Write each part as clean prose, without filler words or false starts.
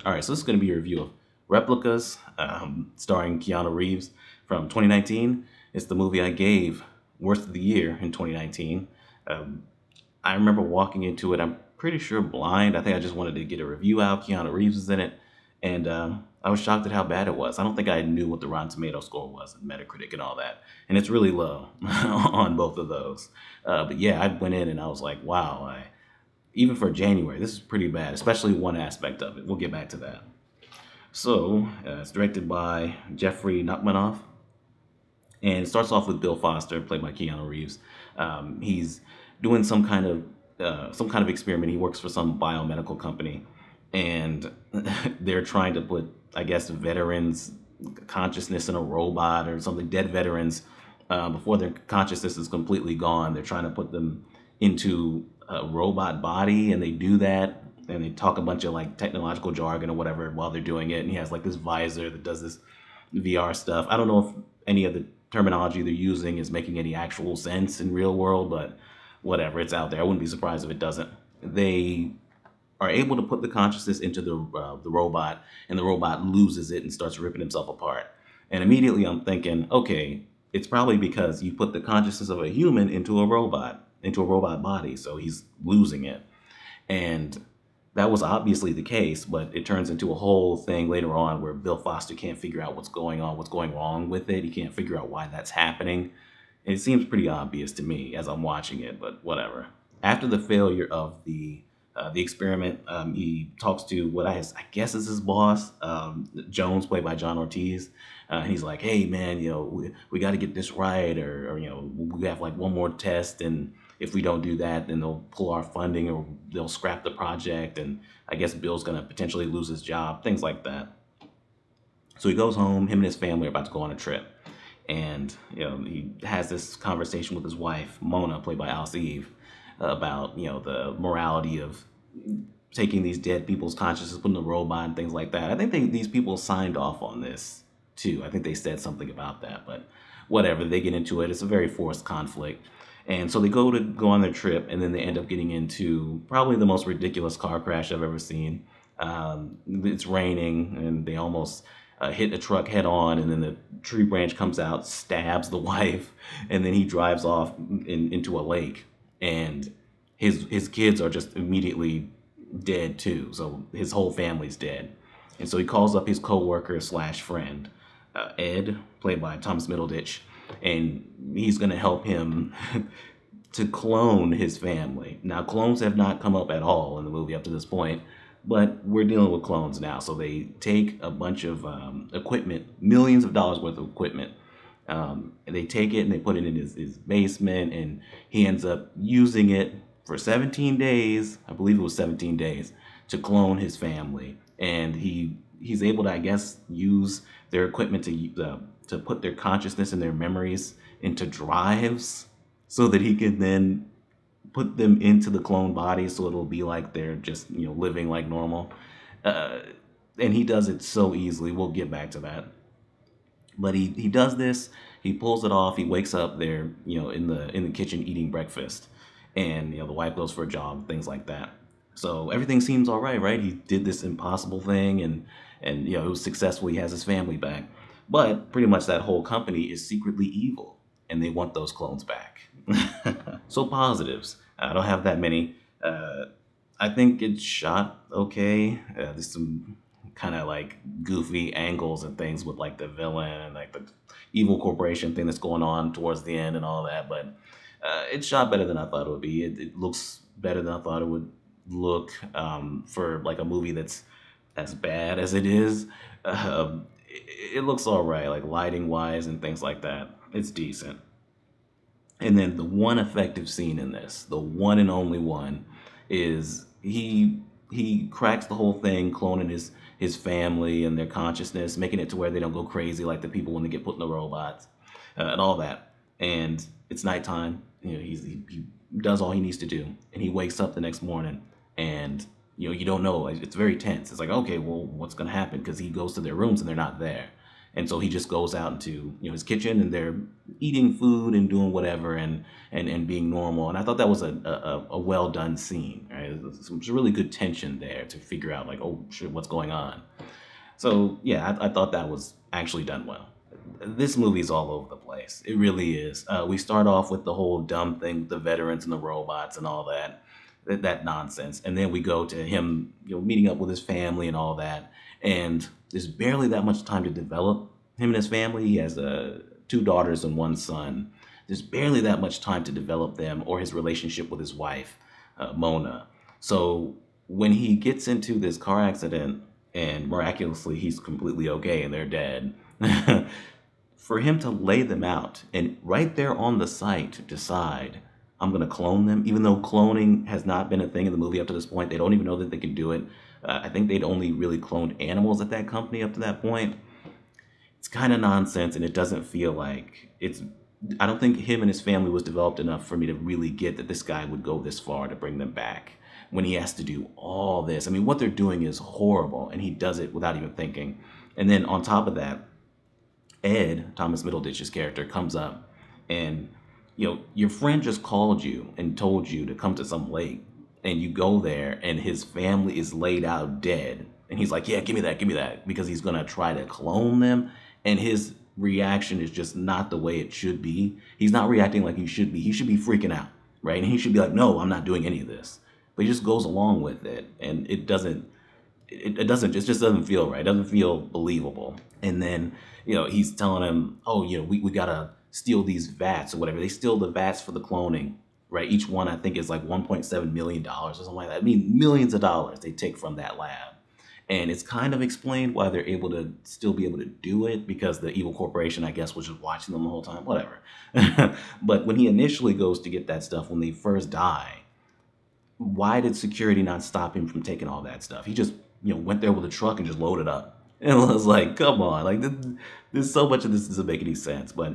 All right, so this is going to be a review of Replicas, starring Keanu Reeves from 2019. It's the movie I gave Worst of the Year in 2019. Um, I remember walking into it, I'm pretty sure blind. I think I just wanted to get a review out. Keanu Reeves is in it. And I was shocked at how bad it was. I don't think I knew what the Rotten Tomato score was, and Metacritic, and all that. And it's really low on both of those. But yeah, I went in and I was like, wow, even for January, this is pretty bad, especially one aspect of it. We'll get back to that. So, it's directed by Jeffrey Nachmanoff, and it starts off with Bill Foster, played by Keanu Reeves. He's doing some kind of experiment. He works for some biomedical company, and they're trying to put, I guess, veterans' consciousness in a robot or something. Dead veterans, before their consciousness is completely gone, they're trying to put them into a robot body, and they do that. And they talk a bunch of like technological jargon or whatever while they're doing it. And he has like this visor that does this VR stuff. I don't know if any of the terminology they're using is making any actual sense in real world, but whatever, it's out there. I wouldn't be surprised if it doesn't. They are able to put the consciousness into the robot, and the robot loses it and starts ripping himself apart. And immediately I'm thinking, okay, it's probably because you put the consciousness of a human into a robot body, so he's losing it. And that was obviously the case, but it turns into a whole thing later on where Bill Foster can't figure out what's going on, what's going wrong with it. He can't figure out why that's happening. It seems pretty obvious to me as I'm watching it, but whatever. After the failure of the experiment, he talks to what I guess is his boss, Jones, played by John Ortiz. He's like, "Hey, man, we got to get this right, or we have like one more test, and if we don't do that, then they'll pull our funding or they'll scrap the project, and I guess Bill's gonna potentially lose his job, things like that." So he goes home. Him and his family are about to go on a trip, and he has this conversation with his wife Mona, played by Alice Eve, about the morality of taking these dead people's consciousness, putting a robot and things like that. I think these people signed off on this too. I think they said something about that, but whatever. They get into it. It's a very forced conflict. And so they go on their trip, and then they end up getting into probably the most ridiculous car crash I've ever seen. It's raining, and they almost hit a truck head on, and then the tree branch comes out, stabs the wife, and then he drives off into a lake. And his kids are just immediately dead too. So his whole family's dead. And so he calls up his coworker slash friend, Ed, played by Thomas Middleditch, and he's going to help him to clone his family. Now, clones have not come up at all in the movie up to this point, but we're dealing with clones now. So they take a bunch of equipment, millions of dollars worth of equipment, and they take it and they put it in his basement, and he ends up using it for 17 days. I believe it was 17 days to clone his family. And he's able to, I guess, use their equipment to put their consciousness and their memories into drives so that he can then put them into the clone body, so it'll be like they're just living like normal. Uh, and he does it so easily. We'll get back to that. But he does this. He pulls it off. He wakes up there, in the kitchen eating breakfast, and the wife goes for a jog, things like that. So everything seems all right, right? He did this impossible thing, and it was successful. He has his family back, but pretty much that whole company is secretly evil, and they want those clones back. So positives. I don't have that many. I think it's shot okay. There's some kind of like goofy angles and things with like the villain and like the evil corporation thing that's going on towards the end and all that, but it's shot better than I thought it would be. It looks better than I thought it would look, for like a movie that's as bad as it is. It looks all right, like lighting wise and things like that. It's decent. And then the one effective scene in this, the one and only one, is he cracks the whole thing, cloning his family and their consciousness, making it to where they don't go crazy like the people when they get put in the robots, and all that. And it's nighttime. He does all he needs to do, and he wakes up the next morning, and you don't know. It's very tense. It's like, okay, well, what's gonna happen? Because he goes to their rooms and they're not there, And so he just goes out into his kitchen, and they're eating food and doing whatever, and being normal. And I thought that was a well done scene. Right? There's some really good tension there to figure out like, oh shit, what's going on. So yeah, I thought that was actually done well. This movie's all over the place. It really is. We start off with the whole dumb thing with the veterans and the robots and all that nonsense, and then we go to him, meeting up with his family and all that. And there's barely that much time to develop him and his family. He has two daughters and one son. There's barely that much time to develop them or his relationship with his wife, Mona. So when he gets into this car accident and miraculously he's completely okay and they're dead, for him to lay them out and right there on the site decide, I'm going to clone them, even though cloning has not been a thing in the movie up to this point. They don't even know that they can do it. I think they'd only really cloned animals at that company up to that point. It's kind of nonsense, and it doesn't feel like I don't think him and his family was developed enough for me to really get that this guy would go this far to bring them back when he has to do all this. I mean, what they're doing is horrible, and he does it without even thinking. And then on top of that, Ed, Thomas Middleditch's character, comes up and, your friend just called you and told you to come to some lake, and you go there and his family is laid out dead. And he's like, yeah, give me that, because he's going to try to clone them. And his reaction is just not the way it should be. He's not reacting like he should be. He should be freaking out, right? And he should be like, no, I'm not doing any of this. But he just goes along with it. And it just doesn't feel right. It doesn't feel believable. And then, he's telling him, oh, we got to steal these vats or whatever. They steal the vats for the cloning, right? Each one, I think, is like $1.7 million or something like that. I mean, millions of dollars they take from that lab. And it's kind of explained why they're able to still be able to do it, because the evil corporation, I guess, was just watching them the whole time, whatever. But when he initially goes to get that stuff, when they first die, why did security not stop him from taking all that stuff? He just, went there with a truck and just loaded up. And I was like, come on, like there's so much of this doesn't make any sense. But,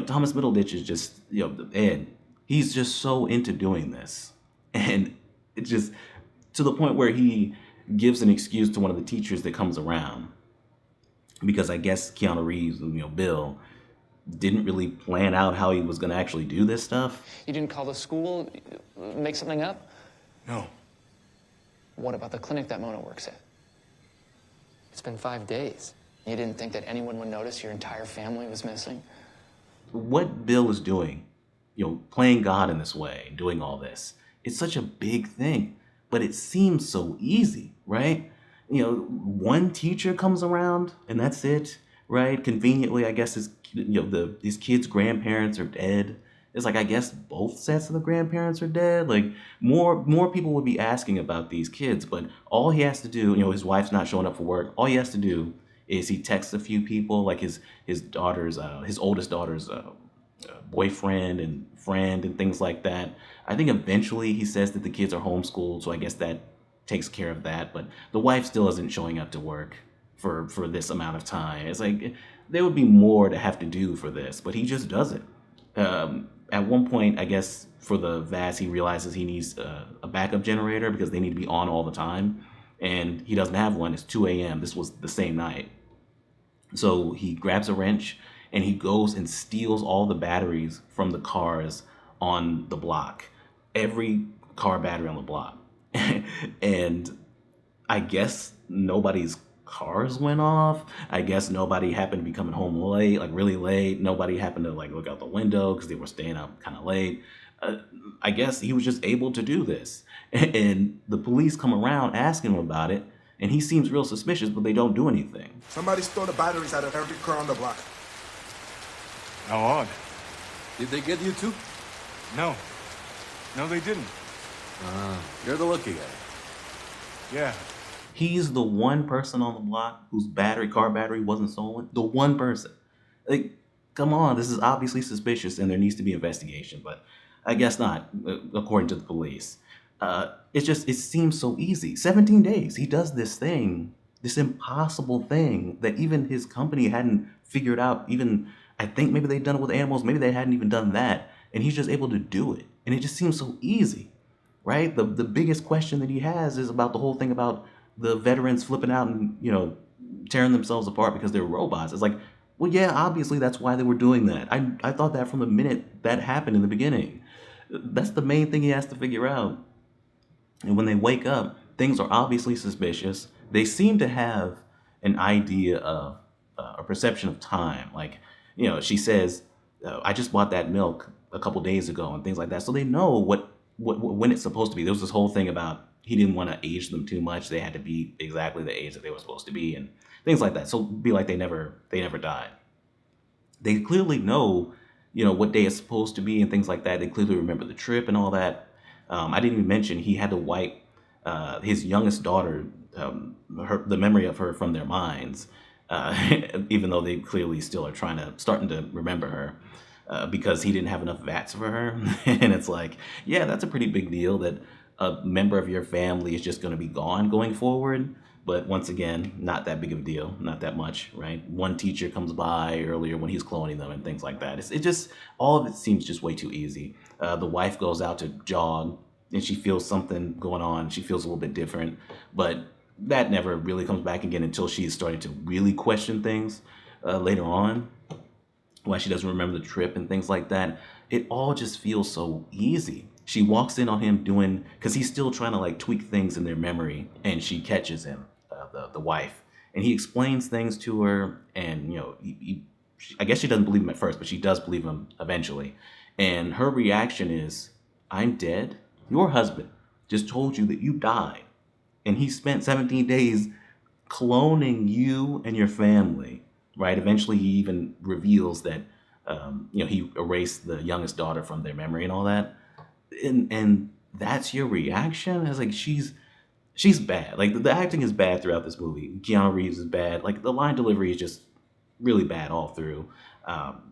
Thomas Middleditch is just, Ed, he's just so into doing this. And it's just to the point where he gives an excuse to one of the teachers that comes around, because I guess Keanu Reeves, Bill, didn't really plan out how he was going to actually do this stuff. You didn't call the school, make something up? No. What about the clinic that Mona works at? It's been 5 days. You didn't think that anyone would notice your entire family was missing? What Bill is doing, playing God in this way, doing all this, it's such a big thing, but it seems so easy, right? One teacher comes around and that's it, right? Conveniently, I guess these kids' grandparents are dead. It's like, I guess both sets of the grandparents are dead. Like more people would be asking about these kids, but all he has to do, his wife's not showing up for work. All he has to do is he texts a few people, like his oldest daughter's boyfriend and friend and things like that. I think eventually he says that the kids are homeschooled, so I guess that takes care of that. But the wife still isn't showing up to work for this amount of time. It's like there would be more to have to do for this, but he just does it. At one point, I guess for the VATS, he realizes he needs a backup generator because they need to be on all the time, and he doesn't have one. It's 2 a.m. This was the same night. So he grabs a wrench and he goes and steals all the batteries from the cars on the block. Every car battery on the block. And I guess nobody's cars went off. I guess nobody happened to be coming home late, like really late. Nobody happened to like look out the window because they were staying up kind of late. I guess he was just able to do this. And the police come around asking him about it, and he seems real suspicious, but they don't do anything. Somebody stole the batteries out of every car on the block. How odd. Did they get you too? No. No, they didn't. You're the lucky guy. Yeah. He's the one person on the block whose car battery wasn't stolen. The one person. Like, come on, this is obviously suspicious and there needs to be investigation, but I guess not, according to the police. It seems so easy. 17 days, he does this thing, this impossible thing that even his company hadn't figured out. Even, I think maybe they'd done it with animals, maybe they hadn't even done that, and he's just able to do it. And it just seems so easy, right? The biggest question that he has is about the whole thing about the veterans flipping out and, tearing themselves apart because they're robots. It's like, well, yeah, obviously that's why they were doing that. I thought that from the minute that happened in the beginning. That's the main thing he has to figure out. And when they wake up, things are obviously suspicious. They seem to have an idea of a perception of time. Like, she says, "I just bought that milk a couple days ago," and things like that. So they know what when it's supposed to be. There was this whole thing about he didn't want to age them too much. They had to be exactly the age that they were supposed to be, and things like that. So be like they never died. They clearly know, what day it's supposed to be and things like that. They clearly remember the trip and all that. I didn't even mention he had to wipe his youngest daughter, the memory of her from their minds, even though they clearly still are starting to remember her, because he didn't have enough VATS for her. And it's like, yeah, that's a pretty big deal that a member of your family is just going to be gone going forward. But once again, not that big of a deal, not that much, right? One teacher comes by earlier when he's cloning them and things like that. It just, all of it seems just way too easy. The wife goes out to jog and she feels something going on. She feels a little bit different, but that never really comes back again until she's starting to really question things later on. Why she doesn't remember the trip and things like that. It all just feels so easy. She walks in on him because he's still trying to like tweak things in their memory, and she catches him, the wife, and he explains things to her, and I guess she doesn't believe him at first, but she does believe him eventually, and her reaction is, "I'm dead. Your husband just told you that you died, and he spent 17 days cloning you and your family." Right? Eventually, he even reveals that he erased the youngest daughter from their memory and all that. And that's your reaction? It's like she's bad. Like the acting is bad throughout this movie. Keanu Reeves is bad. Like the line delivery is just really bad all throughout.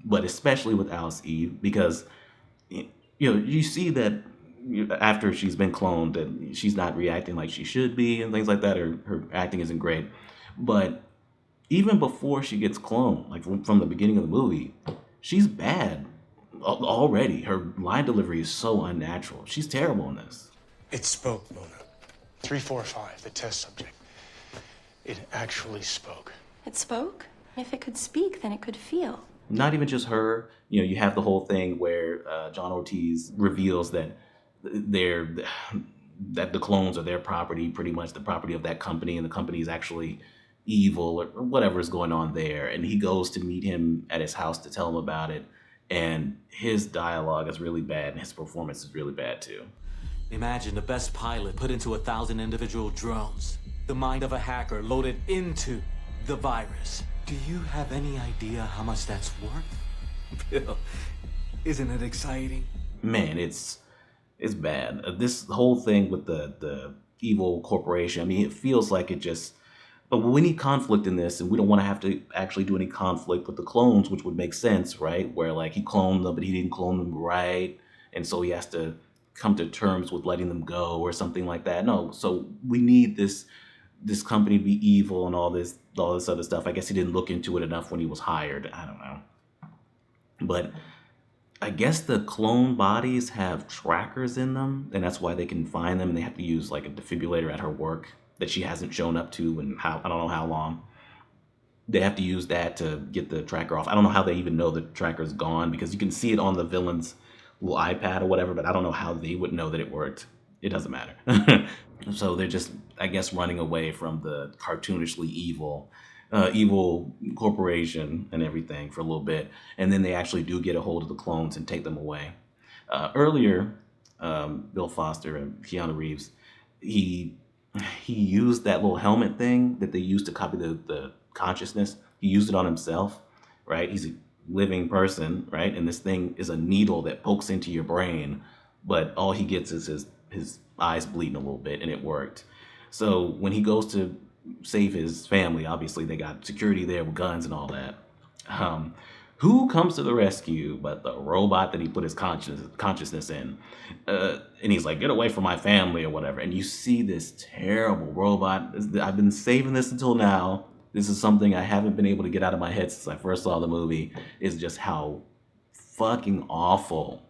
But especially with Alice Eve, because you see that after she's been cloned, that she's not reacting like she should be and things like that, or her acting isn't great. But even before she gets cloned, like from the beginning of the movie, she's bad already. Her line delivery is so unnatural. She's terrible in this. It spoke, Mona. 345, the test subject. It actually spoke. It spoke? If it could speak, then it could feel. Not even just her. You have the whole thing where John Ortiz reveals that that the clones are their property, pretty much the property of that company, and the company is actually evil or whatever is going on there. And he goes to meet him at his house to tell him about it. And his dialogue is really bad, and his performance is really bad too. Imagine the best pilot put into 1,000 individual drones. The mind of a hacker loaded into the virus. Do you have any idea how much that's worth? Bill, isn't it exciting? Man, it's bad. This whole thing with the evil corporation, I mean, it feels like it just... But we need conflict in this, and we don't want to have to actually do any conflict with the clones, which would make sense, right? Where like he cloned them, but he didn't clone them right, and so he has to come to terms with letting them go or something like that. No, so we need this company to be evil and all this other stuff. I guess he didn't look into it enough when he was hired. I don't know. But I guess the clone bodies have trackers in them, and that's why they can find them, and they have to use like a defibrillator at her work that she hasn't shown up to in I don't know how long. They have to use that to get the tracker off. I don't know how they even know the tracker's gone, because you can see it on the villain's little iPad or whatever, but I don't know how they would know that it worked. It doesn't matter. So they're just, I guess, running away from the cartoonishly evil corporation and everything for a little bit. And then they actually do get a hold of the clones and take them away. Earlier, Bill Foster and Keanu Reeves, he used that little helmet thing that they used to copy the consciousness. He used it on himself, right? He's a living person, right? And this thing is a needle that pokes into your brain, but all he gets is his eyes bleeding a little bit, and it worked. So when he goes to save his family, obviously they got security there with guns and all that. Who comes to the rescue but the robot that he put his consciousness in? And he's like, "Get away from my family," or whatever. And you see this terrible robot. I've been saving this until now. This is something I haven't been able to get out of my head since I first saw the movie, is just how fucking awful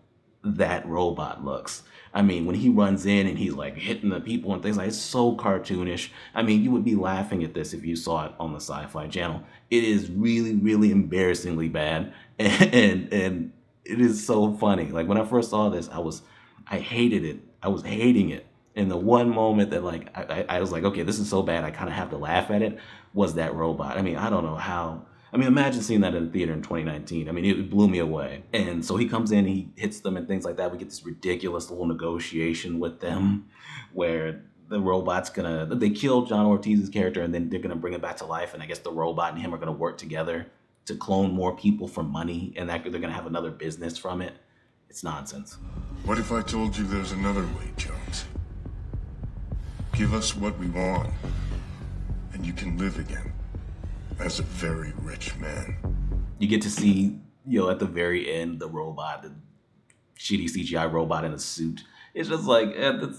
that robot looks. I mean, when he runs in and he's like hitting the people and things like, it's so cartoonish. I mean, you would be laughing at this if you saw it on the Sci-Fi Channel. It is really, really embarrassingly bad, and it is so funny. Like when I first saw this, I hated it. I was hating it. And the one moment that like I was like, okay, this is so bad, I kind of have to laugh at it, was that robot. I mean, I don't know how. I mean, imagine seeing that in the theater in 2019. I mean, it blew me away. And so he comes in, he hits them and things like that. We get this ridiculous little negotiation with them where the robot's they kill John Ortiz's character and then they're gonna bring him back to life. And I guess the robot and him are gonna work together to clone more people for money, and that they're gonna have another business from it. It's nonsense. What if I told you there's another way, Jones? Give us what we want, and you can live again as a very rich man. You get to see, at the very end, the robot, the shitty CGI robot in a suit. It's just like, this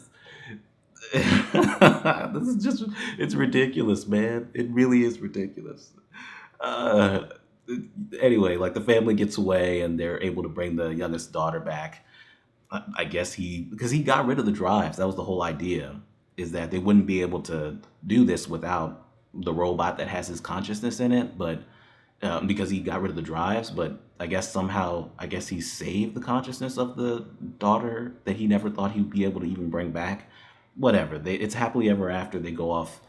is just, it's ridiculous, man. It really is ridiculous. Anyway, like the family gets away and they're able to bring the youngest daughter back. I guess because he got rid of the drives. That was the whole idea, is that they wouldn't be able to do this without the robot that has his consciousness in it, but because he got rid of the drives. But I guess he saved the consciousness of the daughter that he never thought he'd be able to even bring back. Whatever. It's happily ever after. They go off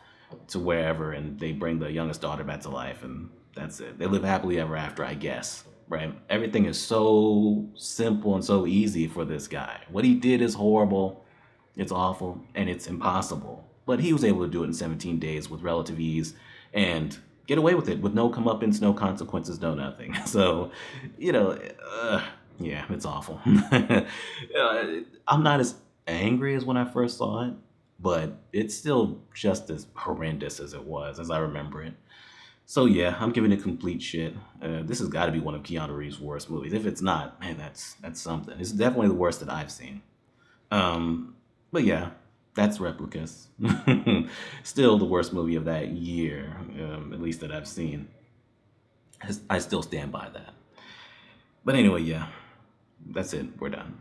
to wherever and they bring the youngest daughter back to life, and that's it. They live happily ever after, I guess. Right? Everything is so simple and so easy for this guy. What he did is horrible. It's awful and it's impossible. But he was able to do it in 17 days with relative ease and get away with it with no comeuppance, no consequences, no nothing. So, yeah, it's awful. I'm not as angry as when I first saw it, but it's still just as horrendous as it was, as I remember it. So yeah, I'm giving it complete shit. This has got to be one of Keanu Reeves' worst movies. If it's not, man, that's something. It's definitely the worst that I've seen. But yeah, that's Replicas. Still the worst movie of that year, at least that I've seen. I still stand by that. But anyway, yeah, that's it. We're done.